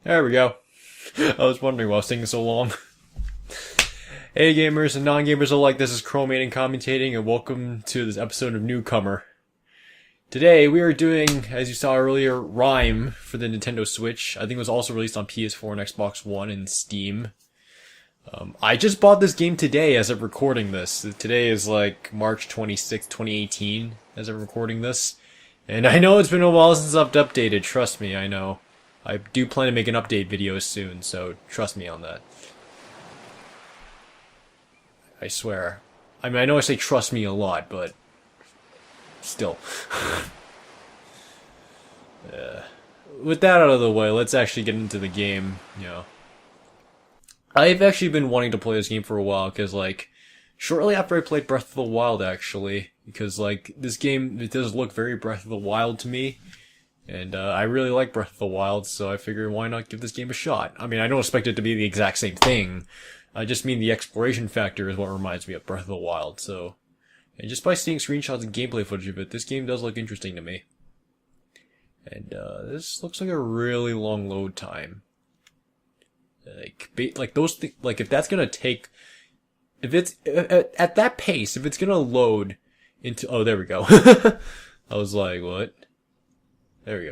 There we go. I was wondering why I was taking so long. Hey gamers and non-gamers alike, this is Chromate commentating, and welcome to this episode of Newcomer. Today we are doing, as you saw earlier, Rime for the Nintendo Switch. I think it was also released on PS4 and Xbox One and Steam. I just bought this game today as of recording this. Today is like March 26, 2018 as of recording this. And I know it's been a while since I've updated, trust me, I know. I do plan to make an update video soon, so trust me on that. I swear. I mean, I know I say trust me a lot, but still. With that out of the way, let's actually get into the game, I've actually been wanting to play this game for a while, because, shortly after I played Breath of the Wild, actually, because, this game, it does look very Breath of the Wild to me. And, I really like Breath of the Wild, so I figured why not give this game a shot. I mean, I don't expect it to be the exact same thing. I just mean the exploration factor is what reminds me of Breath of the Wild, so... And just by seeing screenshots and gameplay footage of it, this game does look interesting to me. And, this looks like a really long load time. If that's gonna take... If it's... At that pace, if it's gonna load into... Oh, there we go. I was like, what? There we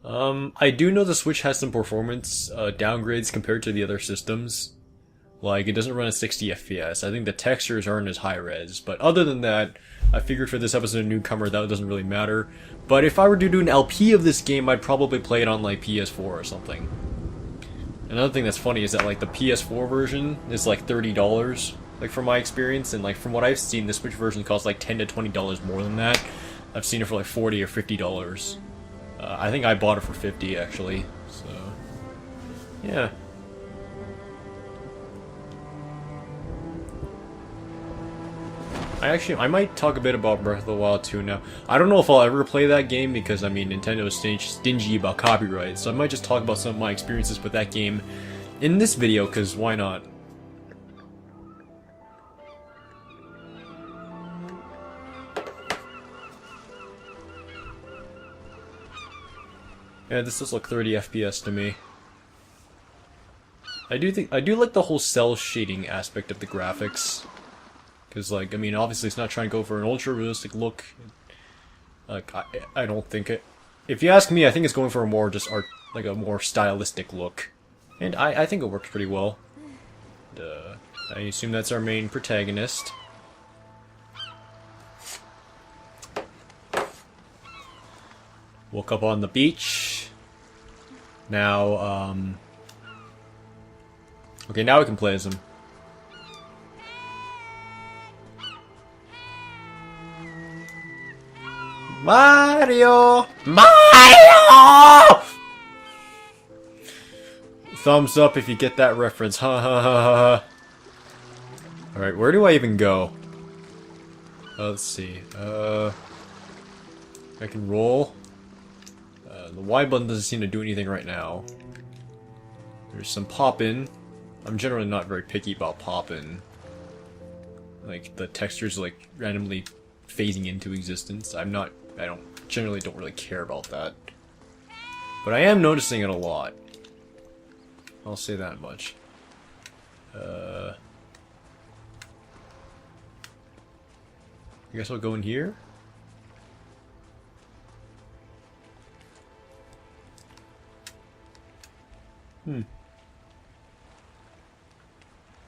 go. I do know the Switch has some performance downgrades compared to the other systems. Like, it doesn't run at 60 FPS. I think the textures aren't as high res. But other than that, I figured for this episode of Newcomer that doesn't really matter. But if I were to do an LP of this game, I'd probably play it on, PS4 or something. Another thing that's funny is that, the PS4 version is, $30. From my experience, and from what I've seen, the Switch version costs $10 to $20 more than that. I've seen it for $40 or $50. I think I bought it for $50 actually. So, yeah. I might talk a bit about Breath of the Wild 2 now. I don't know if I'll ever play that game because, I mean, Nintendo is stingy about copyright, so I might just talk about some of my experiences with that game in this video, because why not? Yeah, this does look 30 FPS to me. I do like the whole cell shading aspect of the graphics. Because, I mean, obviously it's not trying to go for an ultra-realistic look. I don't think it... If you ask me, I think it's going for a more just a more stylistic look. And I think it works pretty well. I assume that's our main protagonist. Woke up on the beach. Now, okay, now we can play as him. Mario! Mario! Thumbs up if you get that reference. Ha ha ha ha. Alright, where do I even go? Let's see. I can roll. The Y button doesn't seem to do anything right now. There's some pop-in. I'm generally not very picky about pop-in. The textures randomly phasing into existence. I generally don't really care about that. But I am noticing it a lot. I'll say that much. I guess I'll go in here.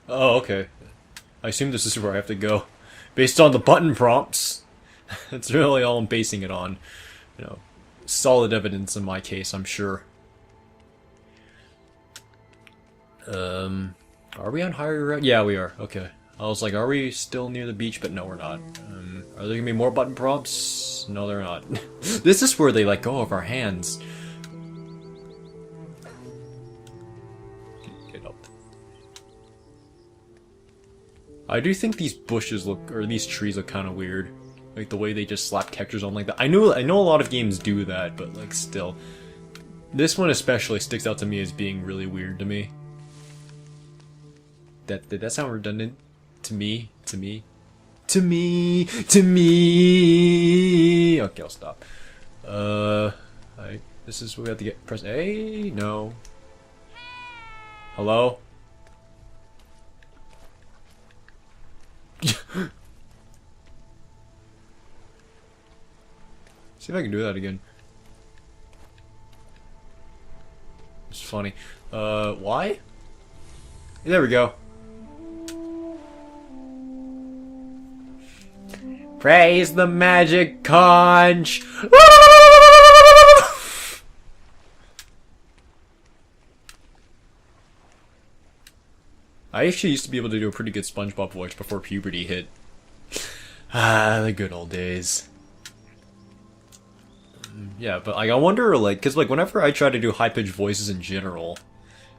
Oh, okay. I assume this is where I have to go. Based on the button prompts. That's really all I'm basing it on. Solid evidence in my case, I'm sure. Are we on higher ground? Yeah, we are. Okay. I was like, are we still near the beach? But no, we're not. Are there gonna be more button prompts? No, they're not. This is where they let go of our hands. I do think these bushes or these trees look kind of weird. The way they just slap textures on like that. I know a lot of games do that, but still. This one especially sticks out to me as being really weird to me. Did that sound redundant? To me? To me? To me! To me! Okay, I'll stop. Alright, this is where we have to get... Press A? No. Hello? See if I can do that again. It's funny. Why? There we go. Praise the magic conch! I actually used to be able to do a pretty good SpongeBob voice before puberty hit. Ah, the good old days. Yeah, but like, I wonder, like, cause like whenever I try to do high-pitched voices in general,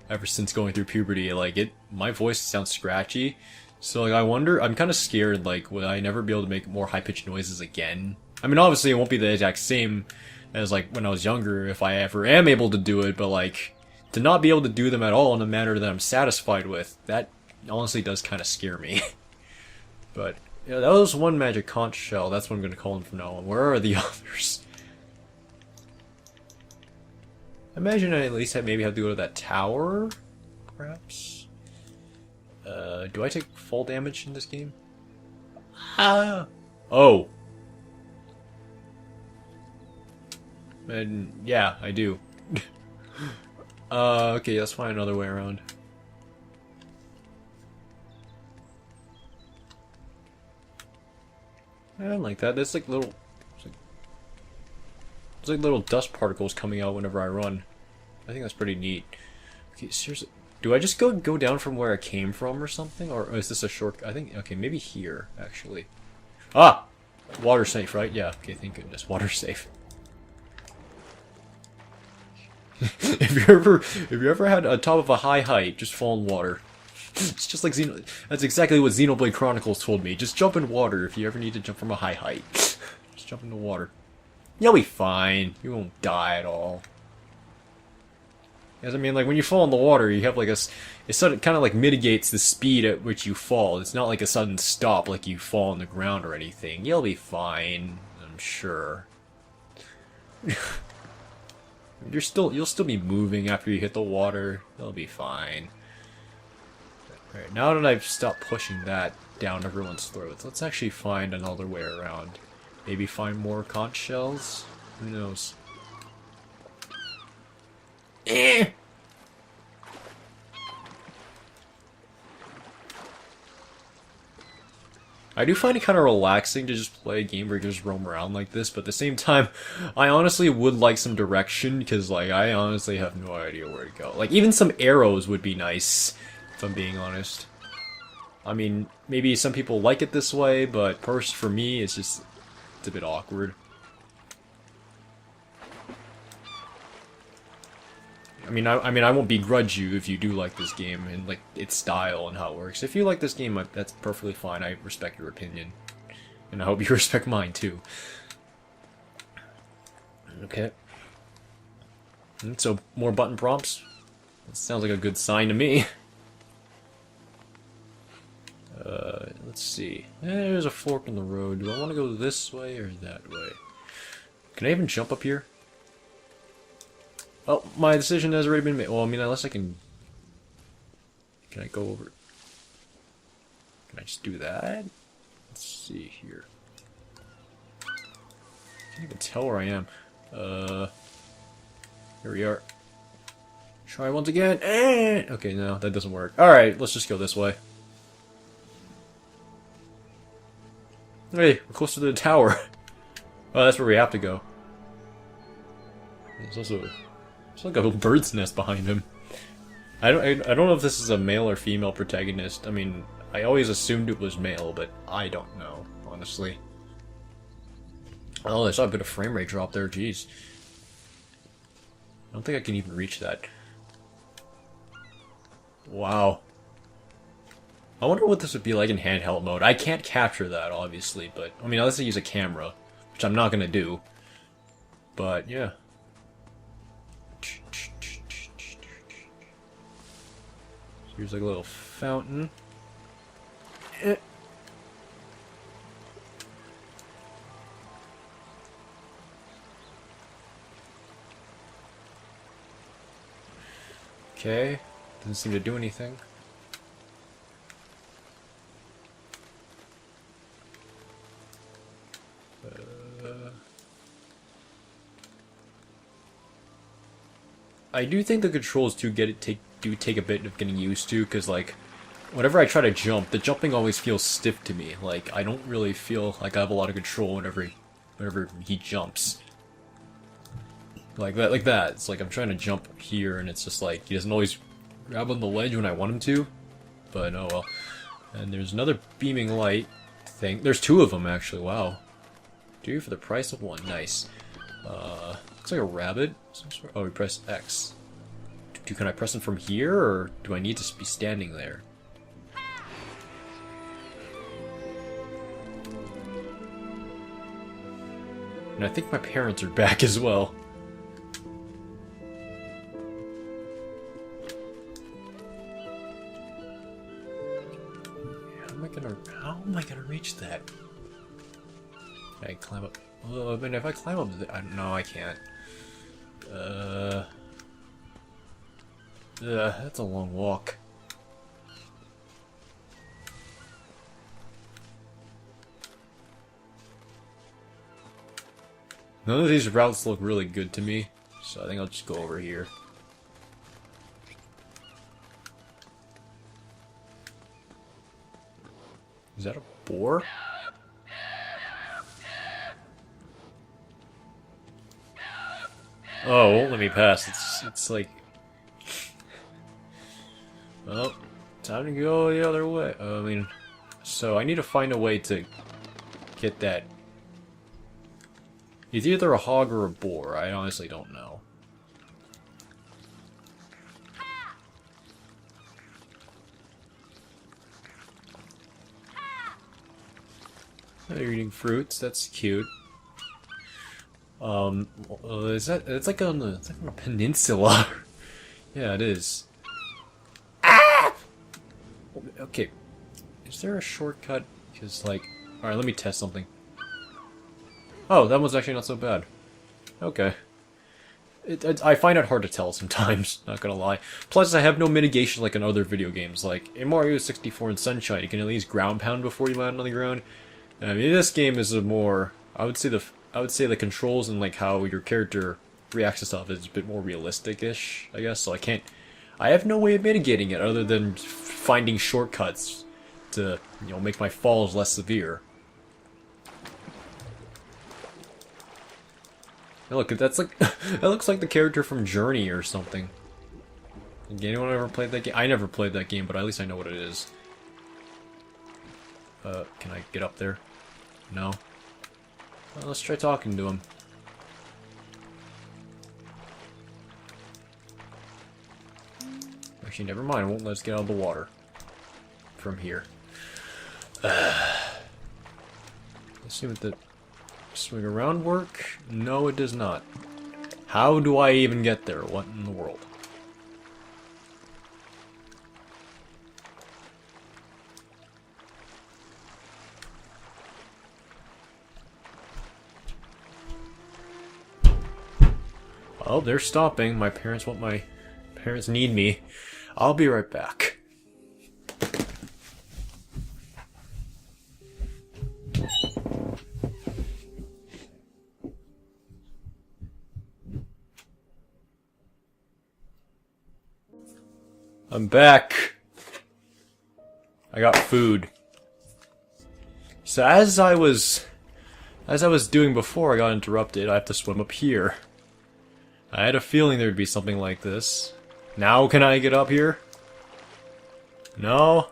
ever since going through puberty, like my voice sounds scratchy. So like, I wonder, I'm kind of scared, like, will I never be able to make more high-pitched noises again? I mean, obviously it won't be the exact same as like when I was younger, if I ever am able to do it, but like, to not be able to do them at all in a manner that I'm satisfied with, that honestly does kind of scare me. But, yeah, that was one magic conch shell, that's what I'm gonna call him from now on. Where are the others? I imagine I at least maybe have to go to that tower, perhaps? Do I take fall damage in this game? Ah! Oh! And, yeah, I do. Okay, let's find another way around. I don't like that. There's like little... There's like little dust particles coming out whenever I run. I think that's pretty neat. Okay, seriously. Do I just go down from where I came from or something? Or is this a short... I think... Okay, maybe here, actually. Ah! Water safe, right? Yeah, okay, thank goodness. Water safe. if you ever had a top of a high height, just fall in water. It's just like that's exactly what Xenoblade Chronicles told me. Just jump in water if you ever need to jump from a high height. Just jump into water. You'll be fine. You won't die at all. Because I mean, like when you fall in the water, you have like it kind of like mitigates the speed at which you fall. It's not like a sudden stop, like you fall on the ground or anything. You'll be fine, I'm sure. You'll still be moving after you hit the water. You'll be fine. Alright, now that I've stopped pushing that down everyone's throats, let's actually find another way around. Maybe find more conch shells? Who knows? Eh! I do find it kind of relaxing to just play a game where you just roam around like this, but at the same time, I honestly would like some direction, because like, I honestly have no idea where to go. Like, even some arrows would be nice, if I'm being honest. I mean, maybe some people like it this way, but first, for me, it's a bit awkward. I mean, I won't begrudge you if you do like this game and like its style and how it works. If you like this game, that's perfectly fine. I respect your opinion, and I hope you respect mine too. Okay. So more button prompts. That sounds like a good sign to me. Let's see. There's a fork in the road. Do I want to go this way or that way? Can I even jump up here? Oh, my decision has already been made. Well, I mean, unless I can... Can I go over... Can I just do that? Let's see here. I can't even tell where I am. Here we are. Try once again. Okay, no, that doesn't work. Alright, let's just go this way. Hey, we're close to the tower. Oh, that's where we have to go. There's also... There's like a little bird's nest behind him. I don't know if this is a male or female protagonist. I mean, I always assumed it was male, but I don't know, honestly. Oh, I saw a bit of frame rate drop there, jeez. I don't think I can even reach that. Wow. I wonder what this would be like in handheld mode. I can't capture that, obviously, but... I mean, unless I use a camera, which I'm not gonna do. But, yeah. Here's like a little fountain. Okay. Doesn't seem to do anything. I do think the controls do take a bit of getting used to, because like whenever I try to jump, the jumping always feels stiff to me. Like I don't really feel like I have a lot of control whenever he jumps. Like that. It's like I'm trying to jump here, and it's just like he doesn't always grab on the ledge when I want him to. But oh well. And there's another beaming light thing. There's two of them actually. Wow. 2 for the price of 1. Nice. Looks like a rabbit. Oh, we press X. Can I press him from here, or do I need to be standing there? And I think my parents are back as well. How am I gonna reach that? Can I climb up? Well, I mean, if I climb up, no, I can't. That's a long walk. None of these routes look really good to me, so I think I'll just go over here. Is that a boar? Oh, it won't let me pass. It's like... Well, time to go the other way. I mean, so I need to find a way to get that. It's either a hog or a boar. I honestly don't know. They're eating fruits. That's cute. Is that? It's like on a peninsula. Yeah, it is. Ah! Okay. Is there a shortcut? Because like, all right, let me test something. Oh, that one's actually not so bad. Okay. I find it hard to tell sometimes, not gonna lie. Plus, I have no mitigation like in other video games. Like, in Mario 64 and Sunshine, you can at least ground pound before you land on the ground. I mean, this game is a more... I would say the controls and like how your character reacts to stuff is a bit more realistic-ish, I guess. So I have no way of mitigating it other than finding shortcuts to, you know, make my falls less severe. Hey, look, that's like that looks like the character from Journey or something. Anyone ever played that game? I never played that game, but at least I know what it is. Can I get up there? No. Well, let's try talking to him. Actually, never mind. It won't let us get out of the water from here. Let's see what the swing around work. No, it does not. How do I even get there? What in the world? Oh, they're stopping. My parents need me. I'll be right back. I'm back. I got food. So as I was doing before I got interrupted, I have to swim up here. I had a feeling there'd be something like this. Now can I get up here? No?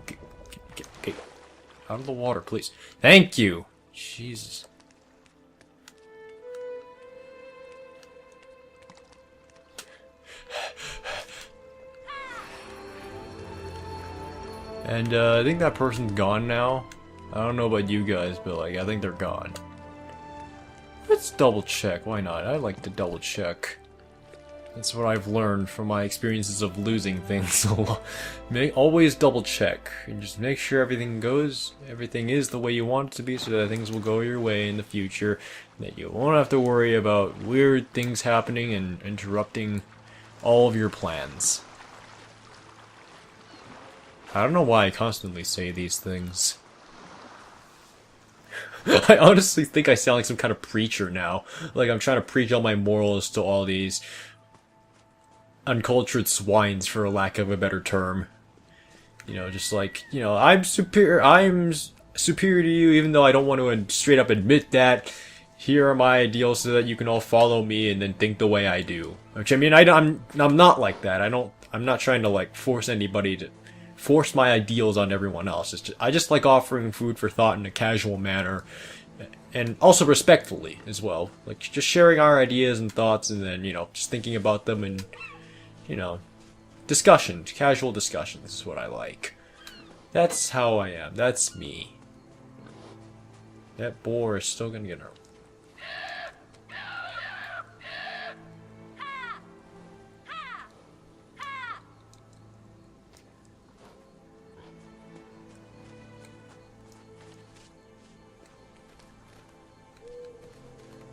Okay. Out of the water, please. Thank you! Jesus. And, I think that person's gone now. I don't know about you guys, but, like, I think they're gone. Let's double check, why not? I like to double check. That's what I've learned from my experiences of losing things. Always double check and just make sure everything is the way you want it to be, so that things will go your way in the future. That you won't have to worry about weird things happening and interrupting all of your plans. I don't know why I constantly say these things. I honestly think I sound like some kind of preacher now. Like I'm trying to preach all my morals to all these uncultured swines, for a lack of a better term. You know, just like, you know, I'm superior to you, even though I don't want to straight up admit that. Here are my ideals so that you can all follow me and then think the way I do. Which, I mean, I'm not like that. I'm not trying to, like, force anybody to force my ideals on everyone else. I just like offering food for thought in a casual manner, and also respectfully as well. Like, just sharing our ideas and thoughts, and then, you know, just thinking about them, and, you know, casual discussion. This is what I like. That's how I am. That's me. That boar is still gonna get her.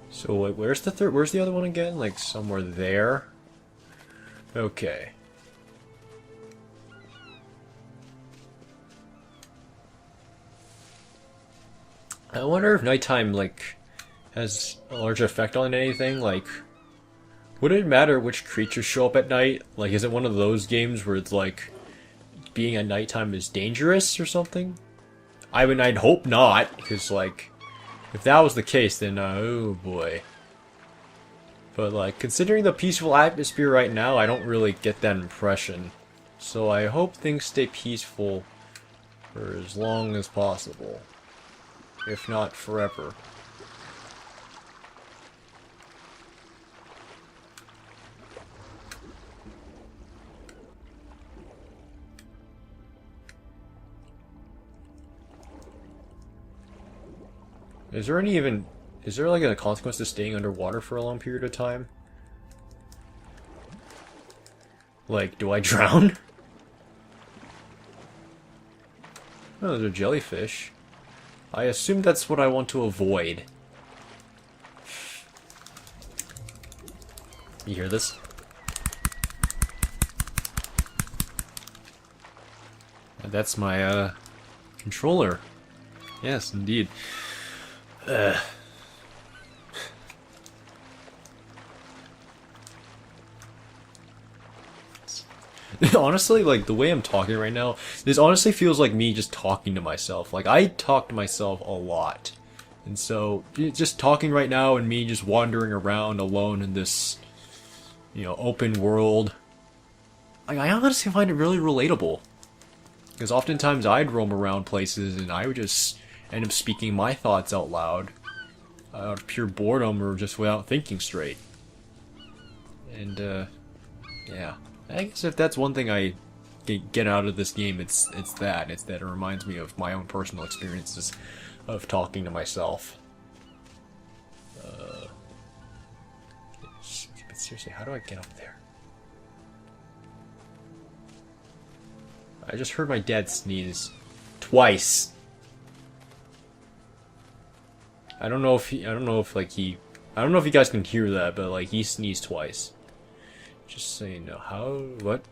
So, like, where's the other one again? Like, somewhere there? Okay. I wonder if nighttime, like, has a large effect on anything. Like, would it matter which creatures show up at night? Like, is it one of those games where it's like, being at nighttime is dangerous or something? I mean, I'd hope not, because, like, if that was the case, then, oh boy. But, like, considering the peaceful atmosphere right now, I don't really get that impression. So I hope things stay peaceful for as long as possible. If not forever. Is there like a consequence to staying underwater for a long period of time? Like, do I drown? Oh, there's a jellyfish. I assume that's what I want to avoid. You hear this? And that's my, controller. Yes, indeed. Honestly, like, the way I'm talking right now, this honestly feels like me just talking to myself. Like, I talk to myself a lot. And so, just talking right now and me just wandering around alone in this, you know, open world, I honestly find it really relatable. Because oftentimes I'd roam around places and I would just end up speaking my thoughts out loud. Out of pure boredom or just without thinking straight. And, yeah. I guess if that's one thing I get out of this game, it's that it reminds me of my own personal experiences of talking to myself. But seriously, how do I get up there? I just heard my dad sneeze twice. I don't know if you guys can hear that, but like he sneezed twice. Just so you know. What?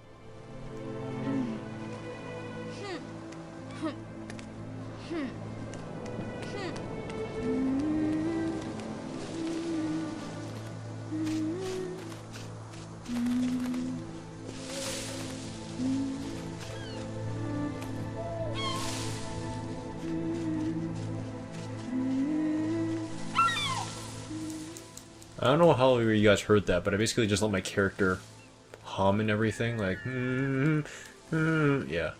I don't know how you guys heard that, but I basically just let my character hum and everything, like, yeah.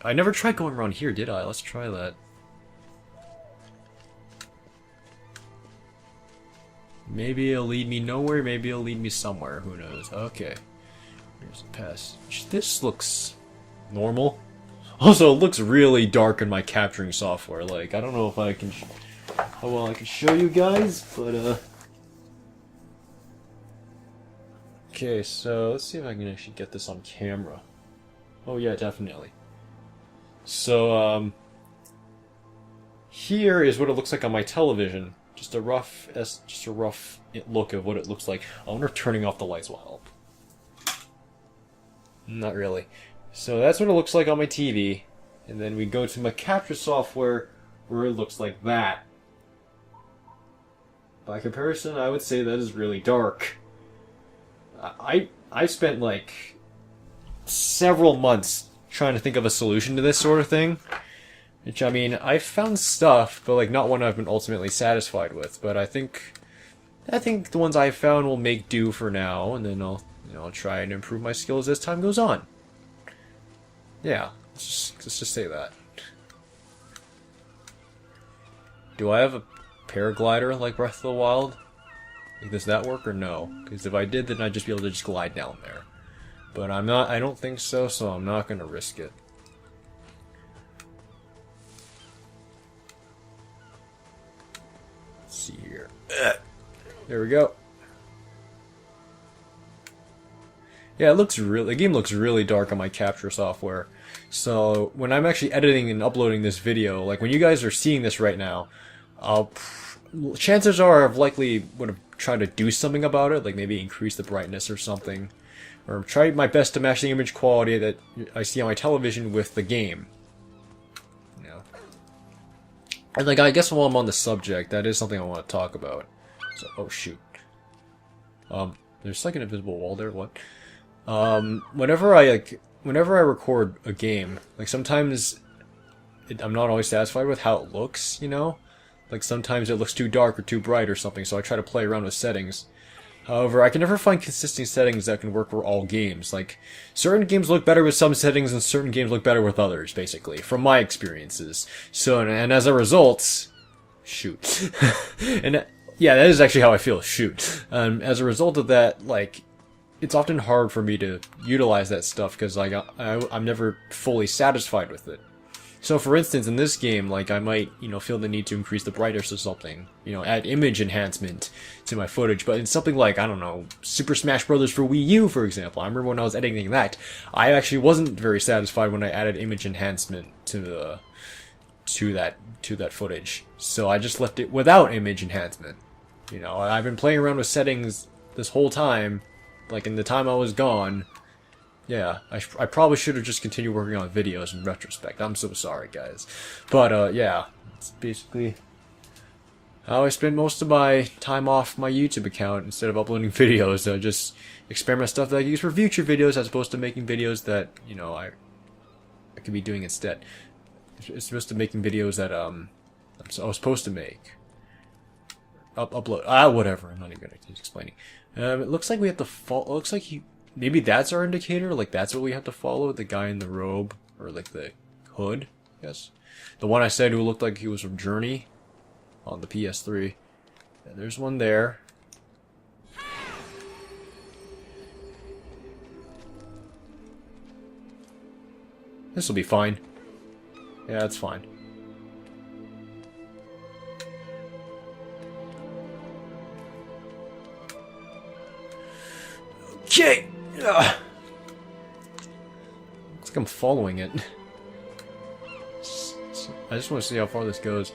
I never tried going around here, did I? Let's try that. Maybe it'll lead me nowhere, maybe it'll lead me somewhere, who knows. Okay. Here's the passage. This looks normal. Also, it looks really dark in my capturing software. Like, I don't know if I can how well I can show you guys, but okay, so let's see if I can actually get this on camera. Oh yeah, definitely. So here is what it looks like on my television. Just a rough look of what it looks like. I wonder if turning off the lights will help. Not really. So that's what it looks like on my TV. And then we go to my capture software where it looks like that. By comparison, I would say that is really dark. I spent like several months trying to think of a solution to this sort of thing. Which, I mean, I found stuff, but like not one I've been ultimately satisfied with. But I think the ones I found will make do for now, and then I'll try and improve my skills as time goes on. Yeah, let's just say that. Do I have a paraglider like Breath of the Wild? Like, does that work or no? Because if I did, then I'd just be able to just glide down there. But I'm not. I don't think so. So I'm not gonna risk it. Let's see here. There we go. Yeah, the game looks really dark on my capture software. So when I'm actually editing and uploading this video, like when you guys are seeing this right now, chances are I've likely would have tried to do something about it, like maybe increase the brightness or something, or try my best to match the image quality that I see on my television with the game. You know, and like I guess while I'm on the subject, that is something I want to talk about. So, oh shoot, there's like an invisible wall there. What? Whenever I record a game, like sometimes I'm not always satisfied with how it looks, you know? Like sometimes it looks too dark or too bright or something, so I try to play around with settings. However, I can never find consistent settings that can work for all games. Like, certain games look better with some settings and certain games look better with others, basically, from my experiences. So, and as a result, shoot. And yeah, that is actually how I feel, shoot. As a result of that, like, it's often hard for me to utilize that stuff because like I'm never fully satisfied with it. So for instance, in this game, like I might, feel the need to increase the brightness or something, add image enhancement to my footage. But in something like, I don't know, Super Smash Bros. For Wii U, for example, I remember when I was editing that, I actually wasn't very satisfied when I added image enhancement to that footage. So I just left it without image enhancement. I've been playing around with settings this whole time. Like, in the time I was gone, yeah, I probably should have just continued working on videos in retrospect. I'm so sorry, guys. But, yeah, it's basically how I spend most of my time off my YouTube account instead of uploading videos. Just experiment stuff that I use for future videos as opposed to making videos that, I could be doing instead. It's supposed to making videos that, I was supposed to make. Upload. Whatever. I'm not even going to keep explaining. It looks like we have to follow. It looks like maybe that's our indicator. Like that's what we have to follow. The guy in the robe or like the hood. Yes, the one I said who looked like he was from Journey on the PS3. And there's one there. This will be fine. Yeah, it's fine. Okay! Looks like I'm following it. I just want to see how far this goes.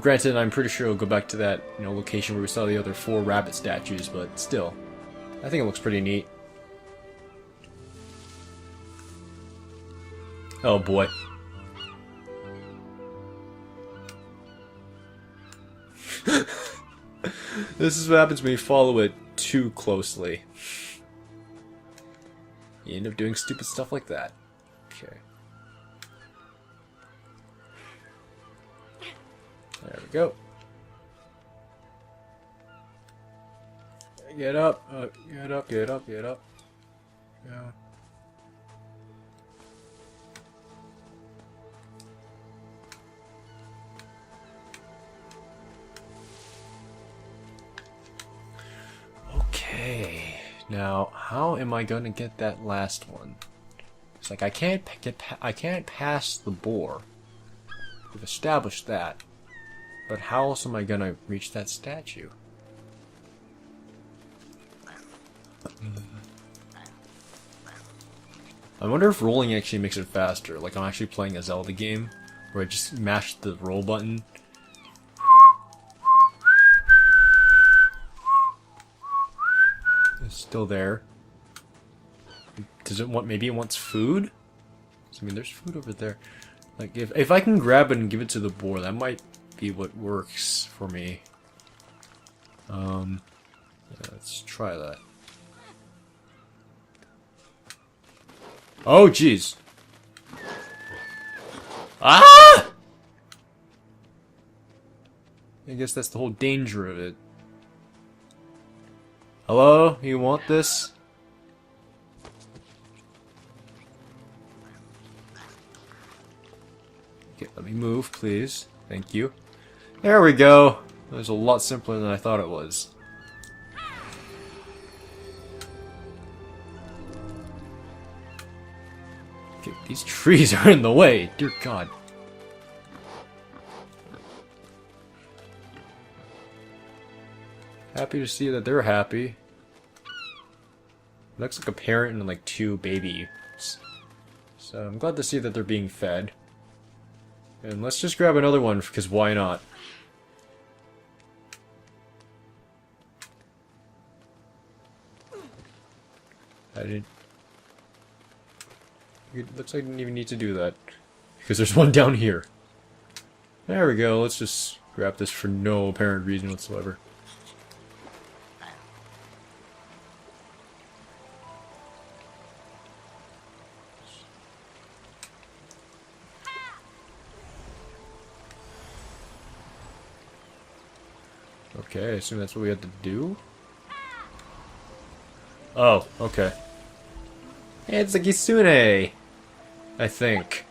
Granted, I'm pretty sure it'll go back to that, location where we saw the other 4 rabbit statues, but still. I think it looks pretty neat. Oh boy. This is what happens when you follow it too closely. You end up doing stupid stuff like that. Okay. There we go. Get up, get up, get up, get up. Yeah. Okay. Now, how am I gonna get that last one? It's like I can't pass the boar. We've established that. But how else am I gonna reach that statue? I wonder if rolling actually makes it faster. Like I'm actually playing a Zelda game where I just mash the roll button. It's still there. Does it want? Maybe it wants food. I mean, there's food over there. Like if I can grab it and give it to the boar, that might be what works for me. Yeah, let's try that. Oh, jeez. Ah! I guess that's the whole danger of it. Hello? You want this? Okay, let me move, please. Thank you. There we go. That was a lot simpler than I thought it was. Okay, these trees are in the way. Dear God. Happy to see that they're happy. Looks like a parent and like 2 babies. So I'm glad to see that they're being fed. And let's just grab another one, because why not? It looks like I didn't even need to do that. Because there's one down here. There we go, let's just grab this for no apparent reason whatsoever. Okay, I assume that's what we had to do? Oh, okay. Hey, it's a Kisune! I think.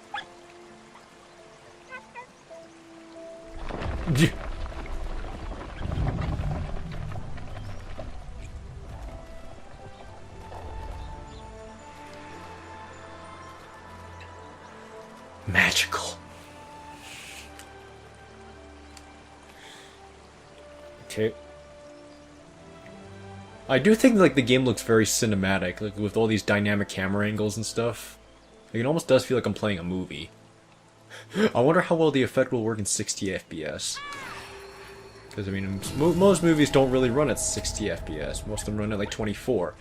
Magical. Okay. I do think like the game looks very cinematic, like with all these dynamic camera angles and stuff. Like, it almost does feel like I'm playing a movie. I wonder how well the effect will work in 60 FPS. Because I mean, most movies don't really run at 60 FPS. Most of them run at like 24.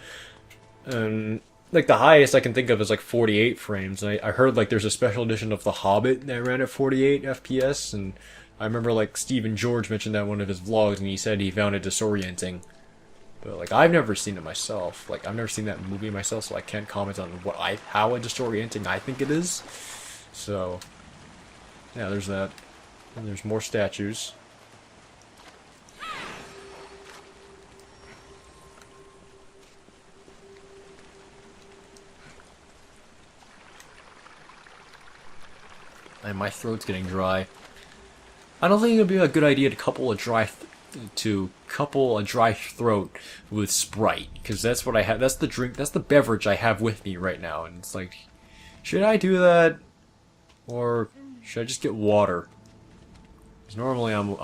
And like the highest I can think of is like 48 frames. I heard like there's a special edition of The Hobbit that ran at 48 FPS, and I remember like Stephen George mentioned that in one of his vlogs, and he said he found it disorienting. But like I've never seen it myself. Like I've never seen that movie myself, so I can't comment on how disorienting I think it is. So yeah, there's that. And there's more statues. And my throat's getting dry. I don't think it would be a good idea to couple a dry throat with Sprite, because that's what I have. That's the drink. That's the beverage I have with me right now, and it's like, should I do that, or should I just get water? Because normally I'm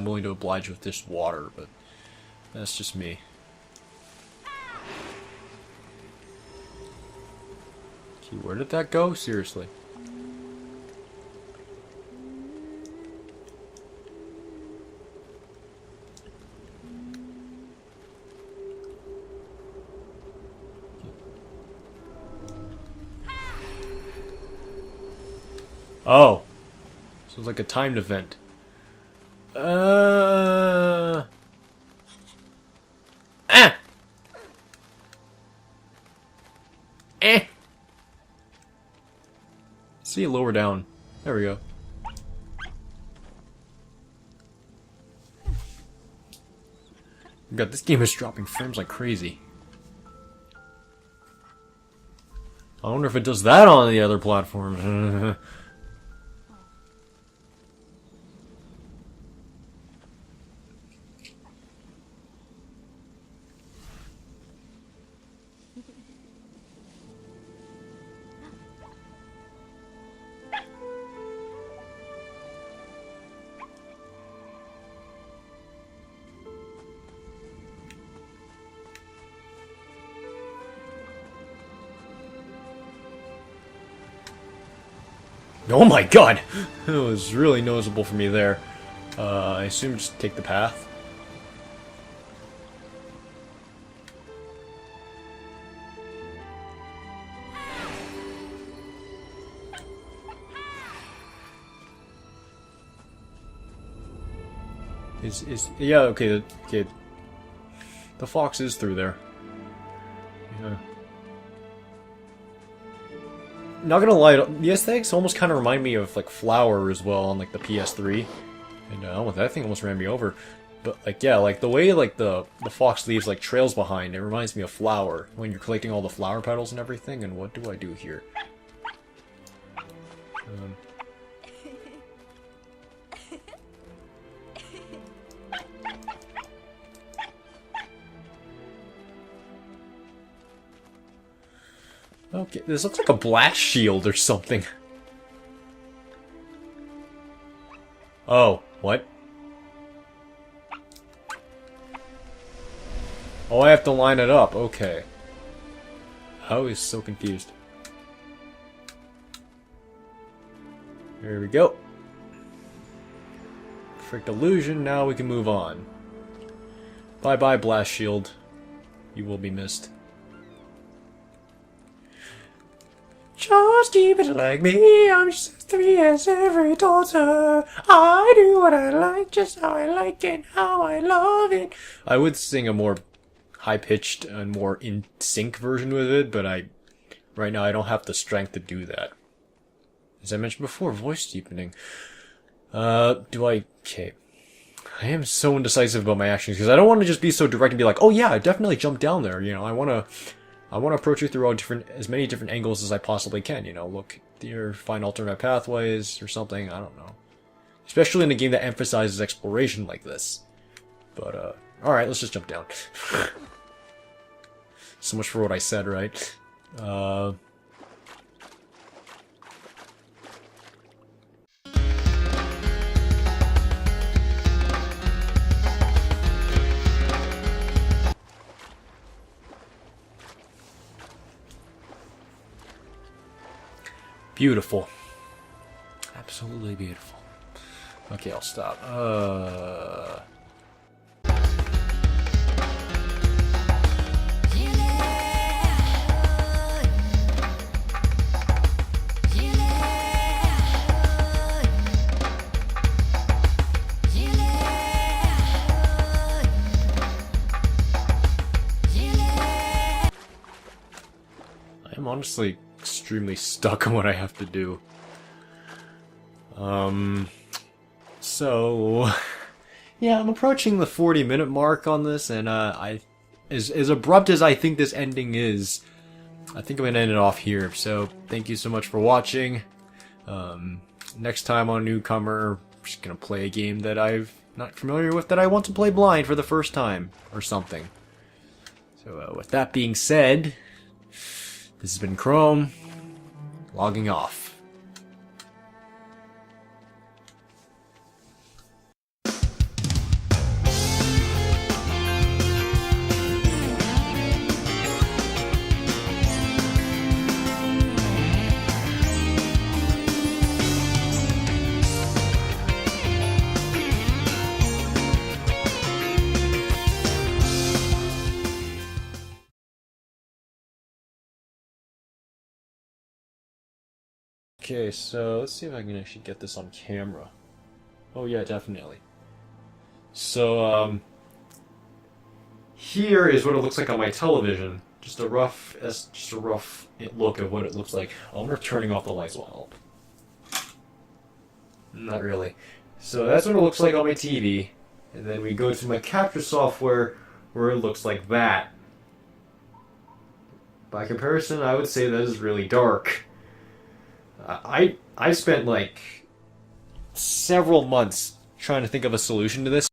willing to oblige with just water, but that's just me. Okay, where did that go? Seriously. Oh. So it's like a timed event. Ah! Eh! See it lower down. There we go. God, this game is dropping frames like crazy. I wonder if it does that on the other platforms. Oh my god! It was really noticeable for me there. I assume just take the path. Yeah, okay, okay. The fox is through there. Yeah. Not gonna lie, the aesthetics almost kind of remind me of like Flower as well on like the PS3, and that thing almost ran me over. But like, yeah, like the way like the fox leaves like trails behind, it reminds me of Flower when you're collecting all the flower petals and everything. And what do I do here? Okay, this looks like a blast shield or something. Oh, what? Oh, I have to line it up. Okay. I was so confused. There we go. Perfect illusion. Now we can move on. Bye-bye, blast shield. You will be missed. Just keep it like me, I'm just as free as every daughter. I do what I like, just how I like it, how I love it. I would sing a more high-pitched and more in-sync version with it, but right now I don't have the strength to do that. As I mentioned before, voice deepening. Okay. I am so indecisive about my actions, because I don't want to just be so direct and be like, oh yeah, I definitely jumped down there, you know, I want to approach it through as many different angles as I possibly can, you know, look here, find alternate pathways or something, I don't know. Especially in a game that emphasizes exploration like this. But, alright, let's just jump down. So much for what I said, right? Beautiful. Absolutely beautiful. Okay, I'll stop. I'm honestly extremely stuck on what I have to do. So yeah, I'm approaching the 40-minute mark on this, and as abrupt as I think this ending is, I think I'm gonna end it off here. So thank you so much for watching. Next time on Newcomer, I'm just gonna play a game that I'm not familiar with, that I want to play blind for the first time or something. So with that being said, this has been Chrome, logging off. Okay, so let's see if I can actually get this on camera. Oh yeah, definitely. So, here is what it looks like on my television. Just a rough look of what it looks like. I wonder if turning off the lights will help. Not really. So that's what it looks like on my TV. And then we go to my capture software where it looks like that. By comparison, I would say that is really dark. I spent like several months trying to think of a solution to this.